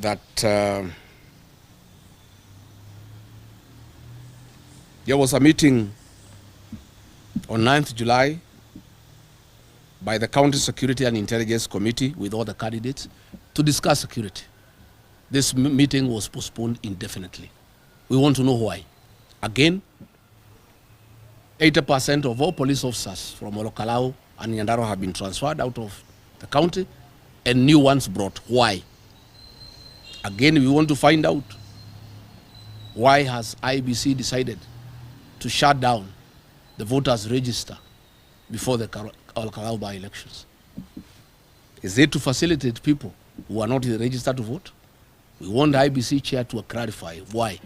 that there was a meeting on 9th July by the County Security and Intelligence Committee with all the candidates to discuss security. This meeting was postponed indefinitely. We want to know why. Again, 80% of all police officers from Kalou and Nyandarua have been transferred out of the county and new ones brought. Why? Again, we want to find out why has IEBC decided to shut down the voters' register before the Kalou by-elections. Is it to facilitate people who are not registered to vote? We want the IEBC chair to clarify why.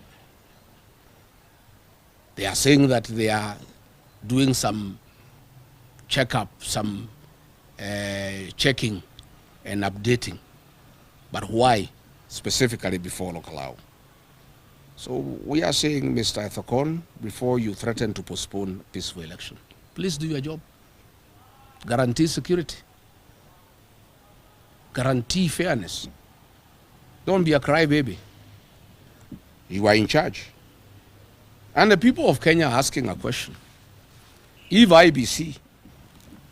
They are saying that they are doing some checkup, some checking and updating. But why specifically before Kalou? So we are saying, Mr. Ethekon, before you threaten to postpone peaceful election, please do your job. Guarantee security. Guarantee fairness. Don't be a crybaby. You are in charge. And the people of Kenya are asking a question. If IEBC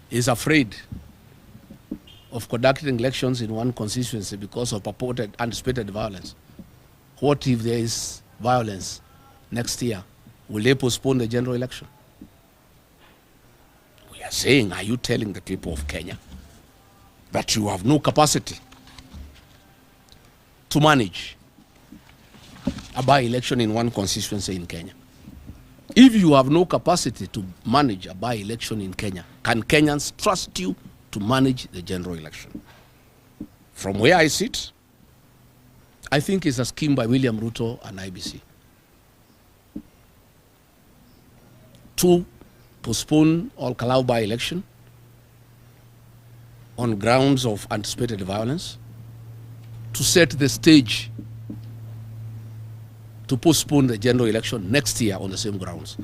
is afraid of conducting elections in one constituency because of purported anticipated violence, what if there is violence next year? Will they postpone the general election? We are saying, are you telling the people of Kenya that you have no capacity to manage a by-election in one constituency in Kenya? If you have no capacity to manage a by-election in Kenya, can Kenyans trust you to manage the general election? From where I sit, I think it's a scheme by William Ruto and IEBC to postpone all Kalou by-election on grounds of anticipated violence, to set the stage to postpone the general election next year on the same grounds.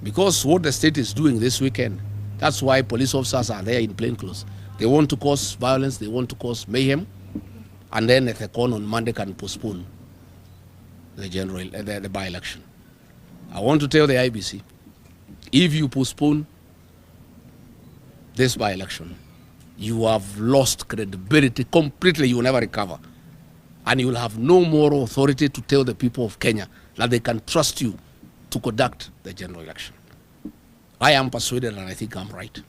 Because what the state is doing this weekend, that's why police officers are there in plain clothes. They want to cause violence, they want to cause mayhem, and then Ethekon on Monday can postpone the general, the by-election. I want to tell the IEBC, if you postpone this by-election, you have lost credibility completely. You will never recover. And you will have no more authority to tell the people of Kenya that they can trust you to conduct the general election. I am persuaded, and I think I'm right.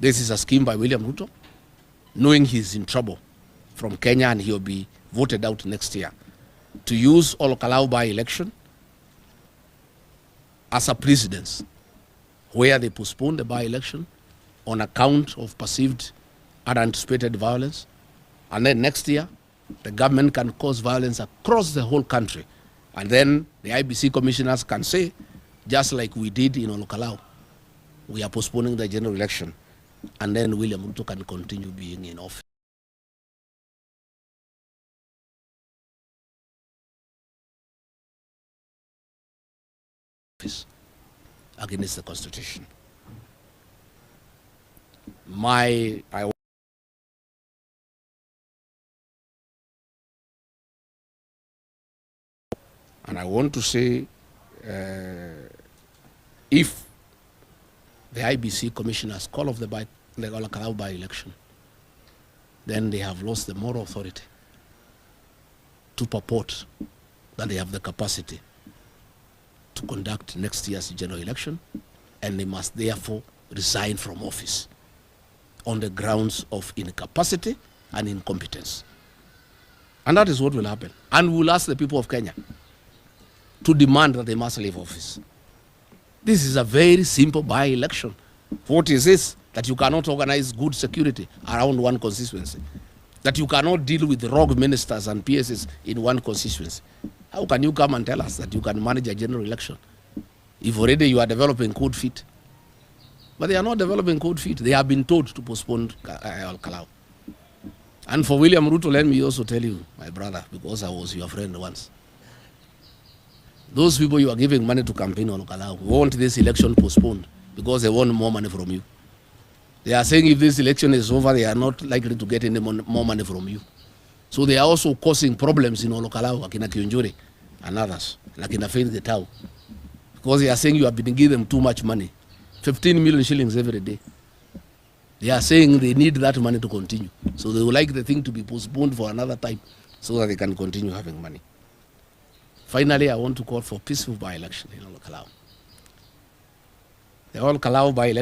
This is a scheme by William Ruto, knowing he's in trouble from Kenya and he'll be voted out next year, to use all Kalou by-election as a precedence where they postpone the by-election on account of perceived unanticipated violence, and then next year the government can cause violence across the whole country, and then the IEBC commissioners can say, just like we did in Kalou, we are postponing the general election, and then William Ruto can continue being in office against the Constitution. And I want to say, if the IEBC commissioners call off the Kalou by-election, then they have lost the moral authority to purport that they have the capacity to conduct next year's general election, and they must therefore resign from office on the grounds of incapacity and incompetence. And that is what will happen. And we will ask the people of Kenya to demand that they must leave office. This is a very simple by-election. What is this? That you cannot organize good security around one constituency. That you cannot deal with rogue ministers and PSs in one constituency. How can you come and tell us that you can manage a general election if already you are developing cold feet? But they are not developing cold feet. They have been told to postpone Kalou. And for William Ruto, let me also tell you, my brother, because I was your friend once, those people you are giving money to campaign on Kalou want this election postponed because they want more money from you. They are saying if this election is over, they are not likely to get any more money from you. So they are also causing problems in Olokalau, Akina Kiunjuri and others, like in Faith the Tau. Because they are saying you have been giving them too much money. 15 million shillings every day. They are saying they need that money to continue. So they would like the thing to be postponed for another time so that they can continue having money. Finally, I want to call for peaceful by-election in Olokalau. The Olokalau by-election